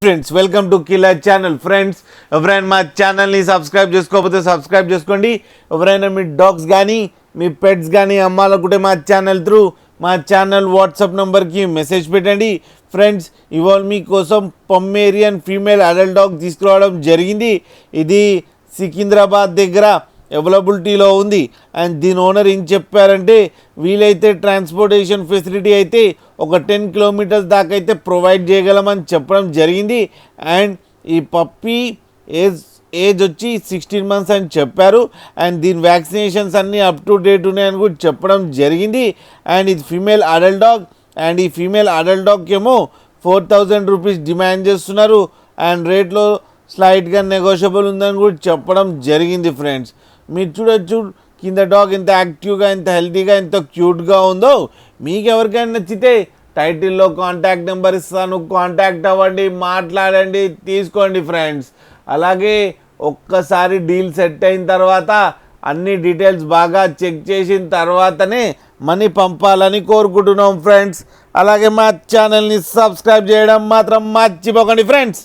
Friends, welcome to killer channel. Friends, ఎవరైనా మా ఛానల్ని సబ్స్క్రైబ్ చేసుకోకపోతే సబ్స్క్రైబ్ చేసుకోండి. ఎవరైనా మీ డాగ్స్ కానీ మీ పెట్స్ కానీ అమ్మాలనుకుంటే మా ఛానల్ త్రూ మా ఛానల్ వాట్సాప్ నెంబర్కి మెసేజ్ పెట్టండి. ఫ్రెండ్స్, ఇవాళ మీకోసం పొమ్మేరియన్ ఫీమేల్ అడల్ట్ డాగ్ తీసుకురావడం జరిగింది. ఇది సికింద్రాబాద్ దగ్గర అవైలబిలిటీలో ఉంది. అండ్ దీని ఓనర్ ఏం చెప్పారంటే, వీలైతే ట్రాన్స్పోర్టేషన్ ఫెసిలిటీ అయితే ఒక 10 కిలోమీటర్స్ దాకా అయితే ప్రొవైడ్ చేయగలమని చెప్పడం జరిగింది. అండ్ ఈ పప్పీ ఏజ్ వచ్చి 16 మంత్స్ అని చెప్పారు. అండ్ దీని వ్యాక్సినేషన్స్ అన్నీ అప్ టు డేట్ ఉన్నాయని కూడా చెప్పడం జరిగింది. అండ్ ఇది ఫీమేల్ అడల్ట్ డాగ్. అండ్ ఈ ఫీమేల్ అడల్ట్ డాగ్కి ఏమో 4,000 రూపీస్ డిమాండ్ చేస్తున్నారు. అండ్ రేట్లో స్లైట్గా నెగోషియబుల్ ఉందని కూడా చెప్పడం జరిగింది. ఫ్రెండ్స్, మీరు చూడొచ్చు కింద డాగ్ ఎంత యాక్టివ్గా, ఎంత హెల్తీగా, ఎంత క్యూట్గా ఉందో. మీకు ఎవరికైనా నచ్చితే టైటిల్లో కాంటాక్ట్ నెంబర్ ఇస్తాను, కాంటాక్ట్ అవ్వండి, మాట్లాడండి, తీసుకోండి. ఫ్రెండ్స్, అలాగే ఒక్కసారి డీల్ సెట్ అయిన తర్వాత అన్ని డీటెయిల్స్ బాగా చెక్ చేసిన తర్వాతనే మనీ పంపాలని కోరుకుంటున్నాం. ఫ్రెండ్స్, అలాగే మా ఛానల్ని సబ్స్క్రైబ్ చేయడం మాత్రం మర్చిపోకండి. ఫ్రెండ్స్.